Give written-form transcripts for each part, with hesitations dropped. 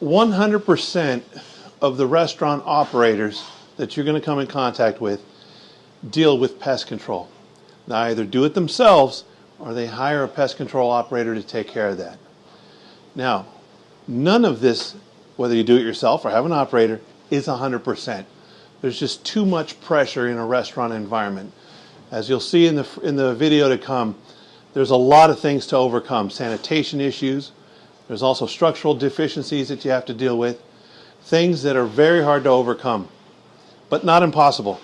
100% of the restaurant operators that you're going to come in contact with deal with pest control. They either do it themselves or they hire a pest control operator to take care of that. Now, none of this, whether you do it yourself or have an operator, is 100%. There's just too much pressure in a restaurant environment. As you'll see in the video to come, there's a lot of things to overcome. Sanitation issues. There's also structural deficiencies that you have to deal with. Things that are very hard to overcome, but not impossible.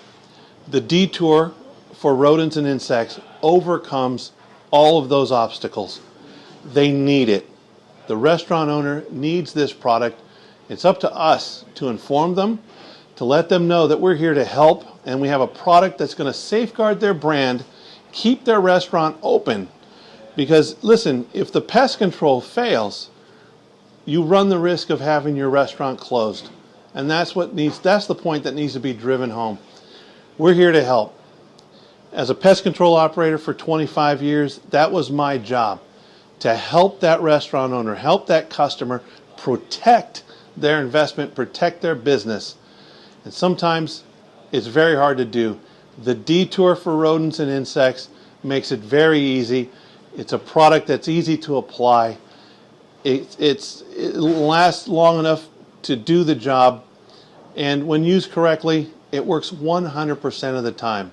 The detour for rodents and insects overcomes all of those obstacles. They need it. The restaurant owner needs this product. It's up to us to inform them, to let them know that we're here to help, and we have a product that's going to safeguard their brand, keep their restaurant open. Because listen, if the pest control fails, you run the risk of having your restaurant closed. And that's the point that needs to be driven home. We're here to help. As a pest control operator for 25 years, that was my job, to help that restaurant owner, help that customer protect their investment, protect their business. And sometimes it's very hard to do. The detour for rodents and insects makes it very easy. It's a product that's easy to apply. It lasts long enough to do the job, and when used correctly, it works 100% of the time.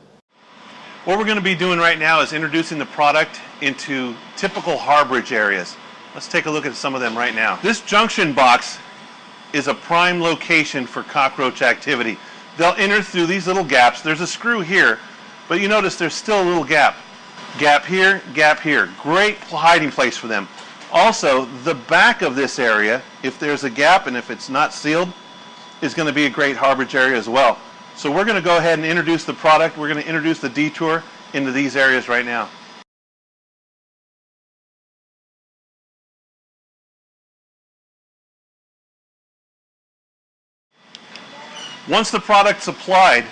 What we're going to be doing right now is introducing the product into typical harborage areas. Let's take a look at some of them right now. This junction box is a prime location for cockroach activity. They'll enter through these little gaps. There's a screw here, but you notice there's still a little gap. Gap here, gap here. Great hiding place for them. Also, the back of this area, if there's a gap and if it's not sealed, is going to be a great harborage area as well. So we're going to go ahead and introduce the product. We're going to introduce the detour into these areas right now. Once the product's applied,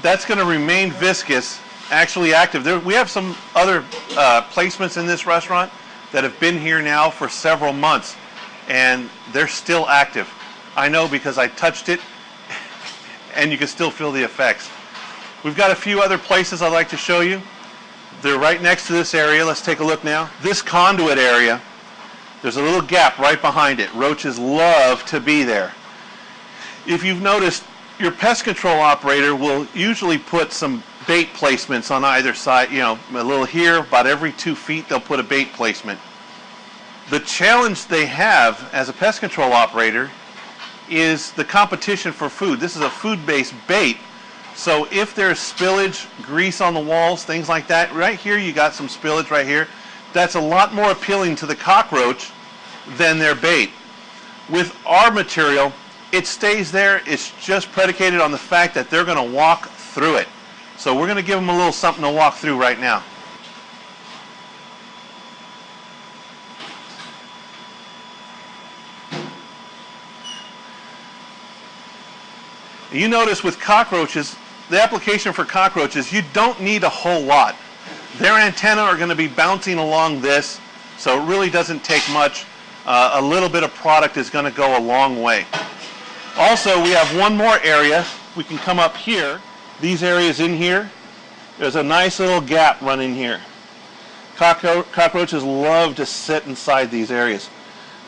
that's going to remain viscous, actually active. We have some other placements in this restaurant that have been here now for several months, and they're still active. I know because I touched it, and you can still feel the effects. We've got a few other places I'd like to show you. They're right next to this area. Let's take a look now. This conduit area, there's a little gap right behind it. Roaches love to be there. If you've noticed, your pest control operator will usually put some bait placements on either side, a little here, about every 2 feet they'll put a bait placement. The challenge they have as a pest control operator is the competition for food. This is a food-based bait, so if there's spillage, grease on the walls, things like that, right here you got some spillage right here, that's a lot more appealing to the cockroach than their bait. With our material, it stays there. It's just predicated on the fact that they're going to walk through it. So we're going to give them a little something to walk through right now. You notice with cockroaches, the application for cockroaches, you don't need a whole lot. Their antennae are going to be bouncing along this, so it really doesn't take much. A little bit of product is going to go a long way. Also, we have one more area. We can come up here. These areas in here, there's a nice little gap running here. Cockroaches love to sit inside these areas.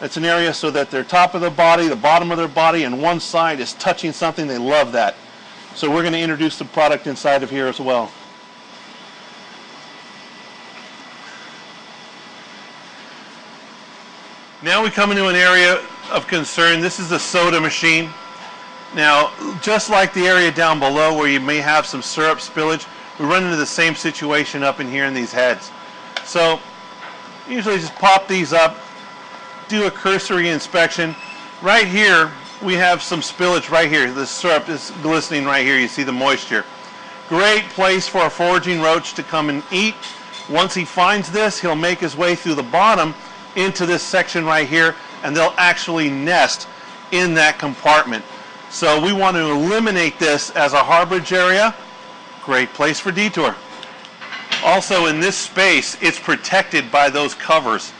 It's an area so that their top of their body, the bottom of their body, and one side is touching something. They love that. So we're going to introduce the product inside of here as well. Now we come into an area of concern. This is the soda machine. Now, just like the area down below where you may have some syrup spillage, we run into the same situation up in here in these heads. So usually just pop these up, do a cursory inspection. Right here we have some spillage right here. The syrup is glistening right here. You see the moisture. Great place for a foraging roach to come and eat. Once he finds this, he'll make his way through the bottom into this section right here, and they'll actually nest in that compartment. So we want to eliminate this as a harborage area. Great place for detour. Also in this space, it's protected by those covers.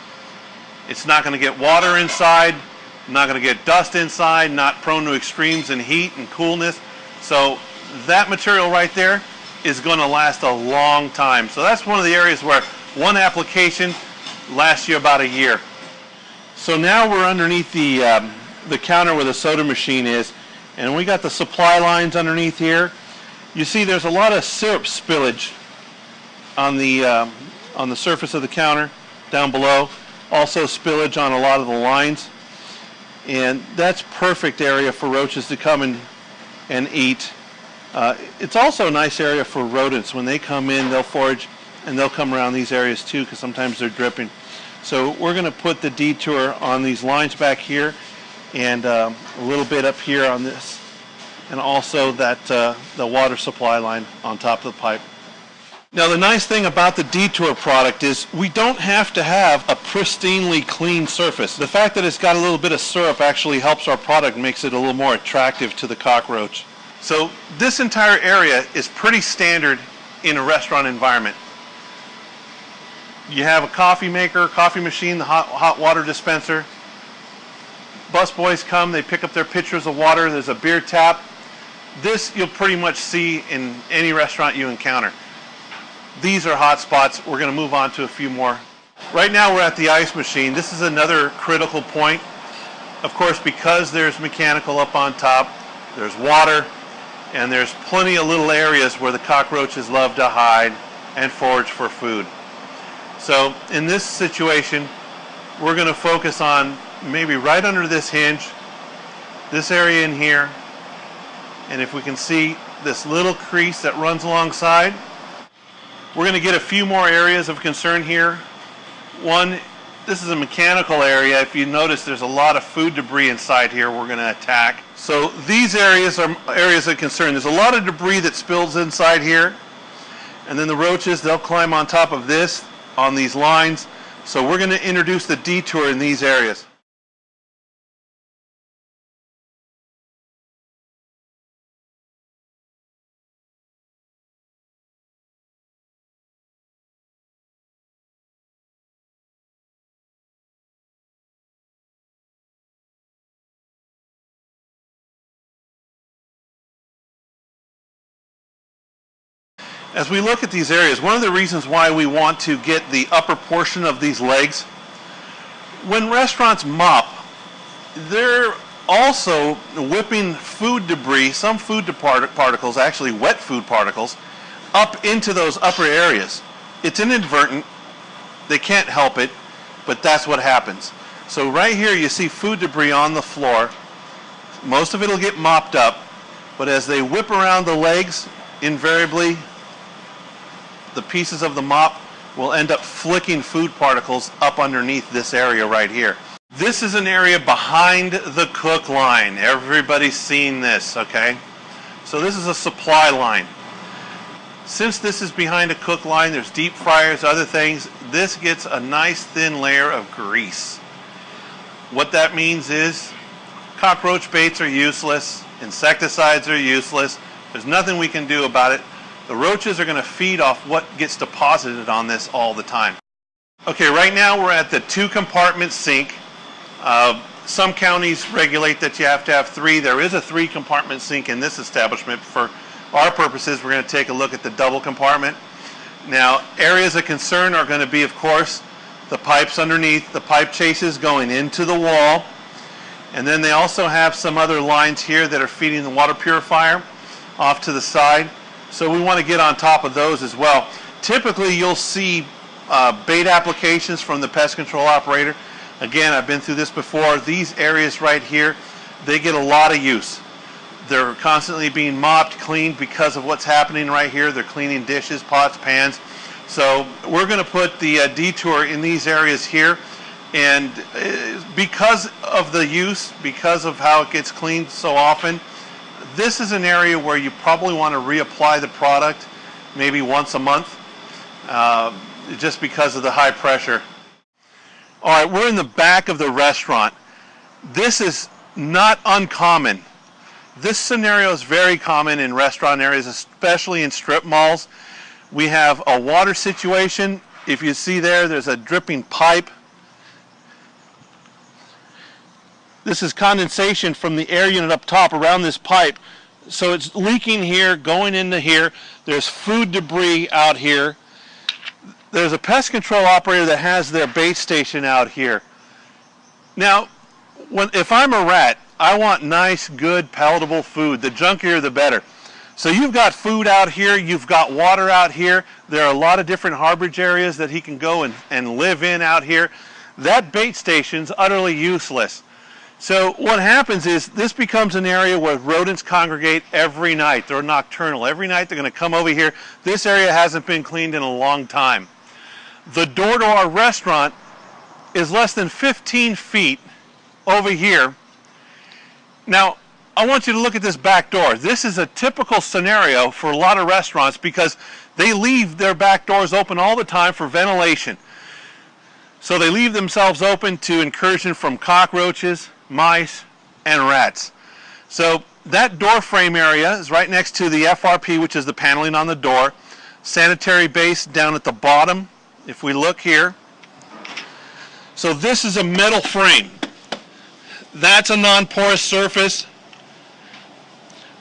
It's not going to get water inside. not going to get dust inside, not prone to extremes in heat and coolness. So that material right there is going to last a long time. So that's one of the areas where one application lasts you about a year. So now we're underneath the counter where the soda machine is, and we got the supply lines underneath here. You see there's a lot of syrup spillage on the surface of the counter down below. Also spillage on a lot of the lines. And that's perfect area for roaches to come and eat. It's also a nice area for rodents. When they come in, they'll forage and they'll come around these areas too, because sometimes they're dripping. So we're going to put the detour on these lines back here, and a little bit up here on this, and also that the water supply line on top of the pipe. Now the nice thing about the detour product is we don't have to have a pristinely clean surface. The fact that it's got a little bit of syrup actually helps our product, makes it a little more attractive to the cockroach. So this entire area is pretty standard in a restaurant environment. You have a coffee maker, coffee machine, the hot water dispenser. Busboys come, they pick up their pitchers of water, there's a beer tap. This you'll pretty much see in any restaurant you encounter. These are hot spots. We're going to move on to a few more. Right now we're at the ice machine. This is another critical point. Of course, because there's mechanical up on top, there's water, and there's plenty of little areas where the cockroaches love to hide and forage for food. So in this situation, we're going to focus on maybe right under this hinge, this area in here, and if we can see this little crease that runs alongside. We're going to get a few more areas of concern here. One, this is a mechanical area. If you notice, there's a lot of food debris inside here we're going to attack. So these areas are areas of concern. There's a lot of debris that spills inside here. And then the roaches, they'll climb on top of this, on these lines. So we're going to introduce the detour in these areas. As we look at these areas, one of the reasons why we want to get the upper portion of these legs, when restaurants mop, they're also whipping food debris, some food particles, actually wet food particles, up into those upper areas. It's inadvertent, they can't help it, but that's what happens. So right here you see food debris on the floor. Most of it will get mopped up, but as they whip around the legs, invariably the pieces of the mop will end up flicking food particles up underneath this area right here. This is an area behind the cook line. Everybody's seen this, okay? So this is a supply line. Since this is behind a cook line, there's deep fryers, other things, this gets a nice thin layer of grease. What that means is cockroach baits are useless, insecticides are useless, there's nothing we can do about it. The roaches are going to feed off what gets deposited on this all the time. Okay, right now we're at the 2-compartment sink. Some counties regulate that you have to have 3. There is a 3-compartment sink in this establishment. For our purposes, we're going to take a look at the double compartment. Now, areas of concern are going to be, of course, the pipes underneath, the pipe chases going into the wall, and then they also have some other lines here that are feeding the water purifier off to the side. So we want to get on top of those as well. Typically you'll see bait applications from the pest control operator. Again, I've been through this before. These areas right here, they get a lot of use. They're constantly being mopped, cleaned because of what's happening right here. They're cleaning dishes, pots, pans. So we're going to put the detour in these areas here. And because of the use, because of how it gets cleaned so often, this is an area where you probably want to reapply the product maybe once a month, just because of the high pressure. All right, we're in the back of the restaurant. This is not uncommon. This scenario is very common in restaurant areas, especially in strip malls. We have a water situation. If you see there, there's a dripping pipe. This is condensation from the air unit up top around this pipe. So it's leaking here, going into here. There's food debris out here. There's a pest control operator that has their bait station out here. Now, if I'm a rat, I want nice, good, palatable food. The junkier, the better. So you've got food out here, you've got water out here. There are a lot of different harborage areas that he can go and live in out here. That bait station's utterly useless. So what happens is this becomes an area where rodents congregate every night. They're nocturnal. Every night they're going to come over here. This area hasn't been cleaned in a long time. The door to our restaurant is less than 15 feet over here. Now, I want you to look at this back door. This is a typical scenario for a lot of restaurants because they leave their back doors open all the time for ventilation. So they leave themselves open to incursion from cockroaches, mice, and rats. So that door frame area is right next to the FRP, which is the paneling on the door. Sanitary base down at the bottom, if we look here. So this is a metal frame. That's a non-porous surface.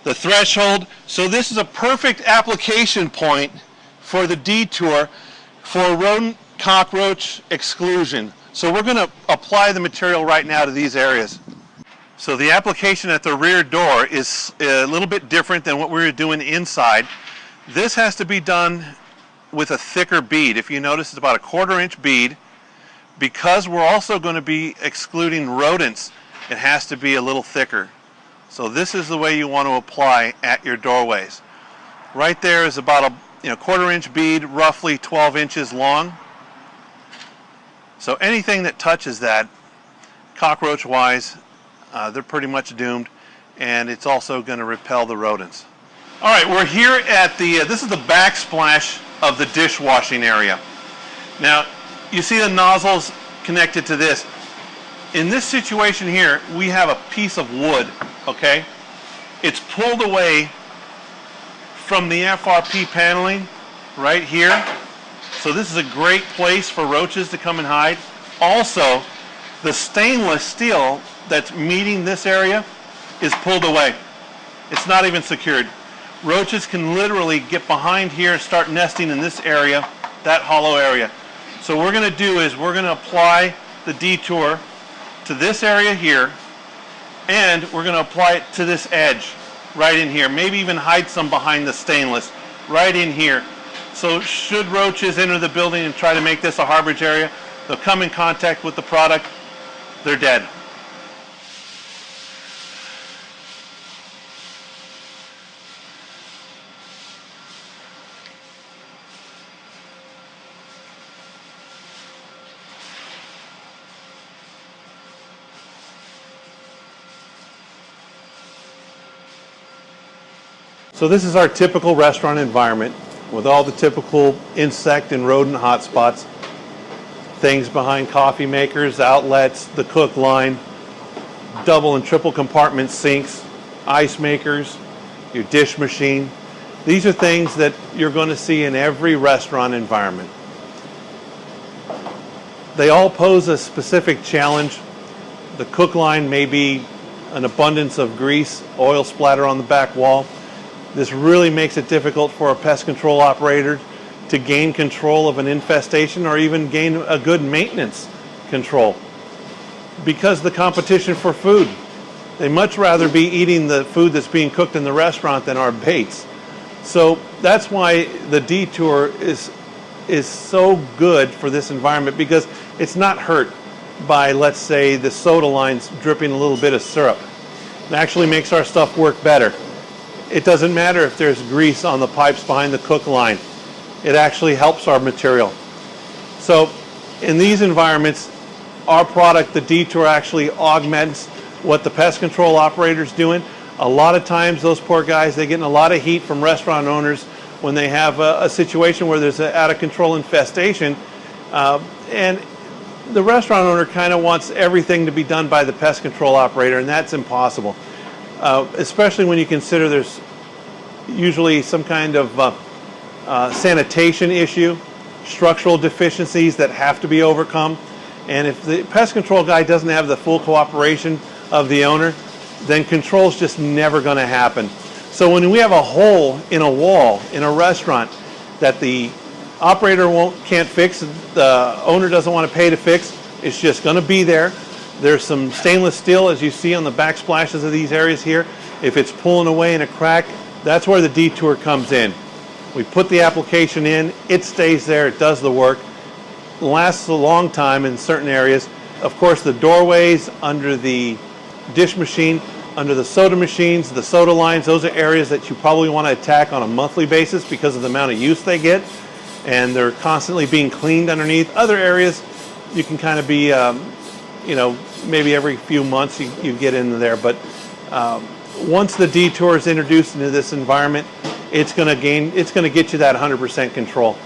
The threshold. So this is a perfect application point for the detour for rodent cockroach exclusion. So we're going to apply the material right now to these areas. So the application at the rear door is a little bit different than what we were doing inside. This has to be done with a thicker bead. If you notice, it's about a 1/4 inch bead. Because we're also going to be excluding rodents, it has to be a little thicker. So this is the way you want to apply at your doorways. Right there is about a 1/4 inch bead, roughly 12 inches long. So anything that touches that, cockroach-wise, they're pretty much doomed, and it's also going to repel the rodents. All right, we're here at this is the backsplash of the dishwashing area. Now, you see the nozzles connected to this. In this situation here, we have a piece of wood, okay? It's pulled away from the FRP paneling right here. So this is a great place for roaches to come and hide. Also, the stainless steel that's meeting this area is pulled away. It's not even secured. Roaches can literally get behind here and start nesting in this area, that hollow area. So what we're going to do is we're going to apply the detour to this area here, and we're going to apply it to this edge right in here. Maybe even hide some behind the stainless right in here. So should roaches enter the building and try to make this a harborage area, they'll come in contact with the product, they're dead. So this is our typical restaurant environment with all the typical insect and rodent hotspots. Things behind coffee makers, outlets, the cook line, double and triple compartment sinks, ice makers, your dish machine. These are things that you're going to see in every restaurant environment. They all pose a specific challenge. The cook line may be an abundance of grease, oil splatter on the back wall. This really makes it difficult for a pest control operator to gain control of an infestation or even gain a good maintenance control. Because the competition for food, they much rather be eating the food that's being cooked in the restaurant than our baits. So that's why the detour is so good for this environment, because it's not hurt by, let's say, the soda lines dripping a little bit of syrup. It actually makes our stuff work better. It doesn't matter if there's grease on the pipes behind the cook line. It actually helps our material. So in these environments, our product, the detour, actually augments what the pest control operator's doing. A lot of times those poor guys, they're getting a lot of heat from restaurant owners when they have a situation where there's an out of control infestation. And the restaurant owner kind of wants everything to be done by the pest control operator, and that's impossible. Especially when you consider there's usually some kind of sanitation issue, structural deficiencies that have to be overcome. And if the pest control guy doesn't have the full cooperation of the owner, then control's just never going to happen. So when we have a hole in a wall in a restaurant that the operator can't fix, the owner doesn't want to pay to fix, it's just going to be there. There's some stainless steel, as you see on the backsplashes of these areas here. If it's pulling away in a crack, that's where the detour comes in. We put the application in, it stays there, it does the work, lasts a long time in certain areas. Of course, the doorways under the dish machine, under the soda machines, the soda lines, those are areas that you probably want to attack on a monthly basis because of the amount of use they get, and they're constantly being cleaned underneath. Other areas, you can kind of be, you know, maybe every few months you get into there, but once the detour is introduced into this environment, it's going to get you that 100% control.